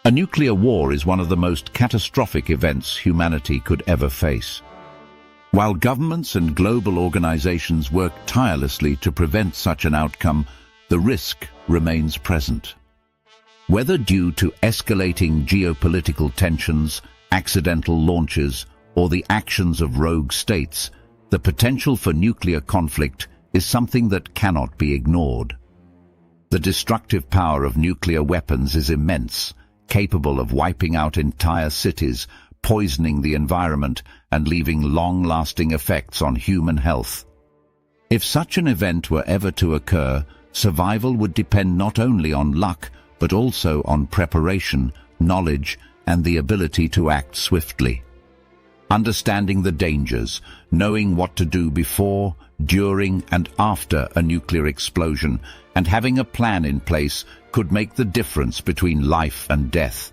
A nuclear war is one of the most catastrophic events humanity could ever face. While governments and global organizations work tirelessly to prevent such an outcome, the risk remains present. Whether due to escalating geopolitical tensions, accidental launches, or the actions of rogue states, the potential for nuclear conflict is something that cannot be ignored. The destructive power of nuclear weapons is immense, capable of wiping out entire cities, poisoning the environment, and leaving long-lasting effects on human health. If such an event were ever to occur, survival would depend not only on luck, but also on preparation, knowledge, and the ability to act swiftly. Understanding the dangers, knowing what to do before, during, and after a nuclear explosion, and having a plan in place could make the difference between life and death.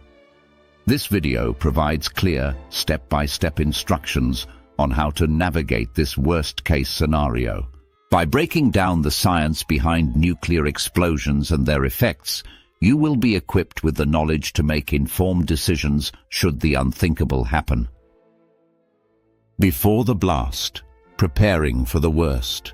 This video provides clear, step-by-step instructions on how to navigate this worst-case scenario. By breaking down the science behind nuclear explosions and their effects, you will be equipped with the knowledge to make informed decisions should the unthinkable happen. Before the blast, preparing for the worst.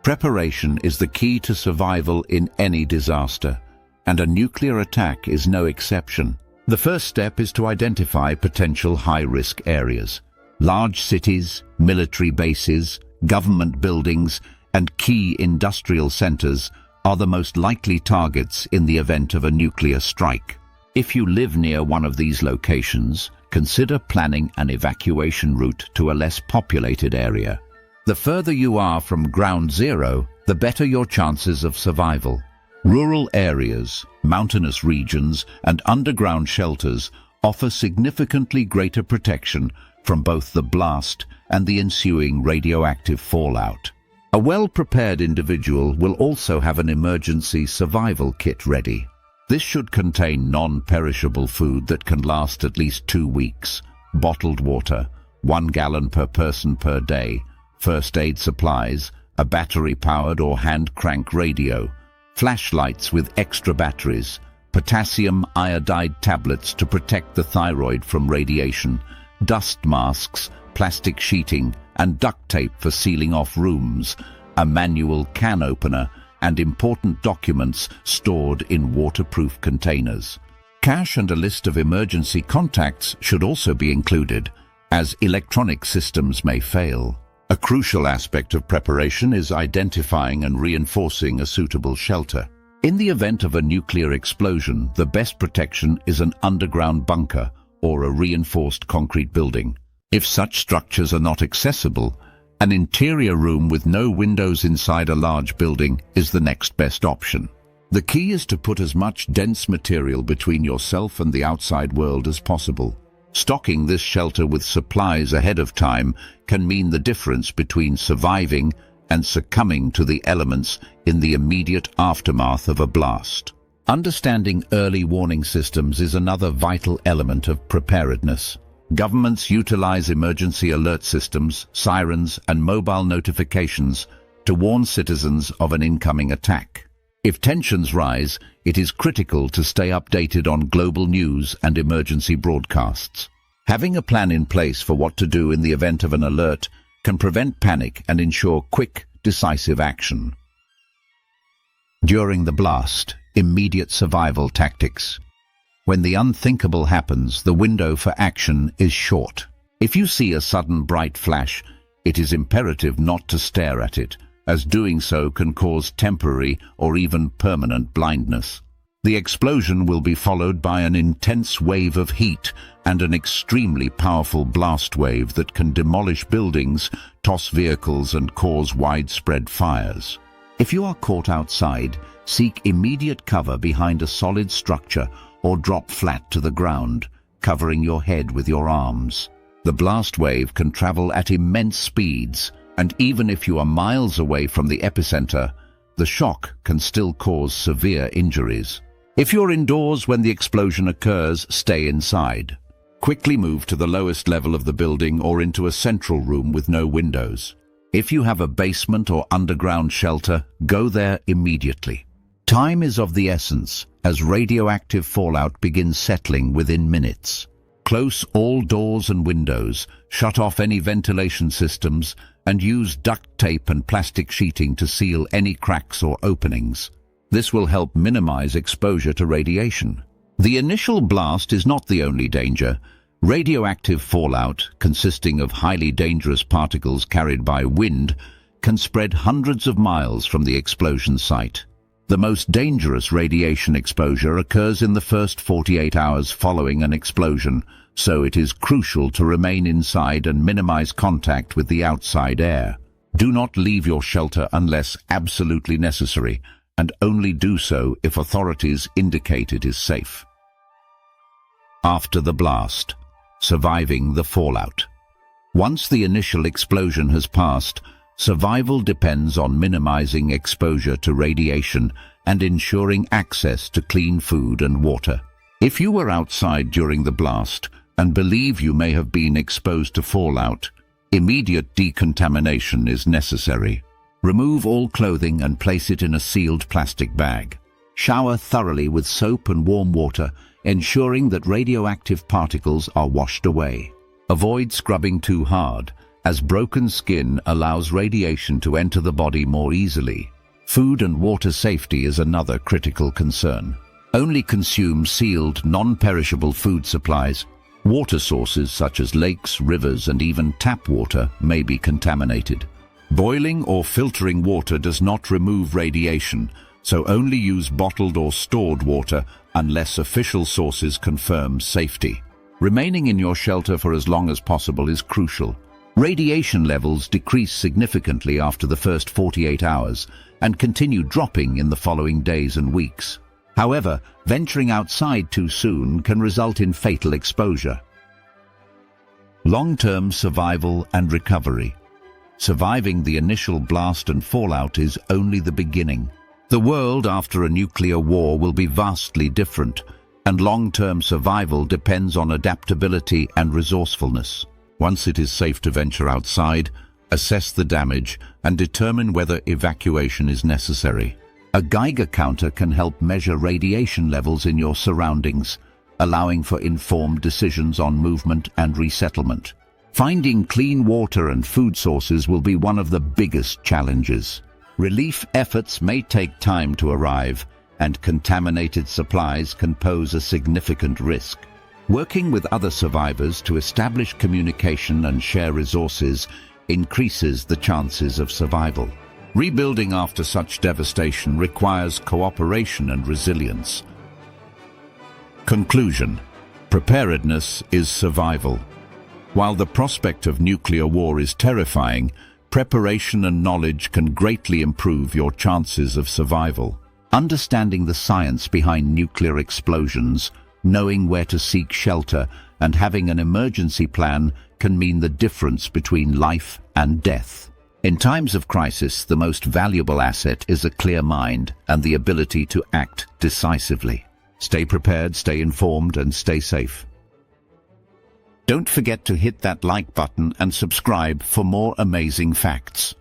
Preparation is the key to survival in any disaster, and a nuclear attack is no exception. The first step is to identify potential high-risk areas. Large cities, military bases, government buildings, and key industrial centers are the most likely targets in the event of a nuclear strike. If you live near one of these locations, consider planning an evacuation route to a less populated area. The further you are from ground zero, the better your chances of survival. Rural areas, mountainous regions, and underground shelters offer significantly greater protection from both the blast and the ensuing radioactive fallout. A well-prepared individual will also have an emergency survival kit ready. This should contain non-perishable food that can last at least 2 weeks, bottled water, 1 gallon per person per day, first aid supplies, a battery-powered or hand-crank radio, flashlights with extra batteries, potassium iodide tablets to protect the thyroid from radiation, dust masks, plastic sheeting, and duct tape for sealing off rooms, a manual can opener, and important documents stored in waterproof containers. Cash and a list of emergency contacts should also be included, as electronic systems may fail. A crucial aspect of preparation is identifying and reinforcing a suitable shelter. In the event of a nuclear explosion, the best protection is an underground bunker or a reinforced concrete building. If such structures are not accessible, an interior room with no windows inside a large building is the next best option. The key is to put as much dense material between yourself and the outside world as possible. Stocking this shelter with supplies ahead of time can mean the difference between surviving and succumbing to the elements in the immediate aftermath of a blast. Understanding early warning systems is another vital element of preparedness. Governments utilize emergency alert systems, sirens, and mobile notifications to warn citizens of an incoming attack. If tensions rise, it is critical to stay updated on global news and emergency broadcasts. Having a plan in place for what to do in the event of an alert can prevent panic and ensure quick, decisive action. During the blast, immediate survival tactics. When the unthinkable happens, the window for action is short. If you see a sudden bright flash, it is imperative not to stare at it, as doing so can cause temporary or even permanent blindness. The explosion will be followed by an intense wave of heat and an extremely powerful blast wave that can demolish buildings, toss vehicles, and cause widespread fires. If you are caught outside, seek immediate cover behind a solid structure or drop flat to the ground, covering your head with your arms. The blast wave can travel at immense speeds, and even if you are miles away from the epicenter, the shock can still cause severe injuries. If you're indoors when the explosion occurs, stay inside. Quickly move to the lowest level of the building or into a central room with no windows. If you have a basement or underground shelter, go there immediately. Time is of the essence, as radioactive fallout begins settling within minutes. Close all doors and windows, shut off any ventilation systems, and use duct tape and plastic sheeting to seal any cracks or openings. This will help minimize exposure to radiation. The initial blast is not the only danger. Radioactive fallout, consisting of highly dangerous particles carried by wind, can spread hundreds of miles from the explosion site. The most dangerous radiation exposure occurs in the first 48 hours following an explosion, so it is crucial to remain inside and minimize contact with the outside air. Do not leave your shelter unless absolutely necessary, and only do so if authorities indicate it is safe. After the blast, surviving the fallout. Once the initial explosion has passed, survival depends on minimizing exposure to radiation and ensuring access to clean food and water. If you were outside during the blast and believe you may have been exposed to fallout, immediate decontamination is necessary. Remove all clothing and place it in a sealed plastic bag. Shower thoroughly with soap and warm water, ensuring that radioactive particles are washed away. Avoid scrubbing too hard, as broken skin allows radiation to enter the body more easily. Food and water safety is another critical concern. Only consume sealed, non-perishable food supplies. Water sources such as lakes, rivers, and even tap water may be contaminated. Boiling or filtering water does not remove radiation, so only use bottled or stored water unless official sources confirm safety. Remaining in your shelter for as long as possible is crucial. Radiation levels decrease significantly after the first 48 hours and continue dropping in the following days and weeks. However, venturing outside too soon can result in fatal exposure. Long-term survival and recovery. Surviving the initial blast and fallout is only the beginning. The world after a nuclear war will be vastly different, and long-term survival depends on adaptability and resourcefulness. Once it is safe to venture outside, assess the damage and determine whether evacuation is necessary. A Geiger counter can help measure radiation levels in your surroundings, allowing for informed decisions on movement and resettlement. Finding clean water and food sources will be one of the biggest challenges. Relief efforts may take time to arrive, and contaminated supplies can pose a significant risk. Working with other survivors to establish communication and share resources increases the chances of survival. Rebuilding after such devastation requires cooperation and resilience. Conclusion: preparedness is survival. While the prospect of nuclear war is terrifying, preparation and knowledge can greatly improve your chances of survival. Understanding the science behind nuclear explosions, knowing where to seek shelter, and having an emergency plan can mean the difference between life and death. In times of crisis, the most valuable asset is a clear mind and the ability to act decisively. Stay prepared, stay informed, and stay safe. Don't forget to hit that like button and subscribe for more amazing facts.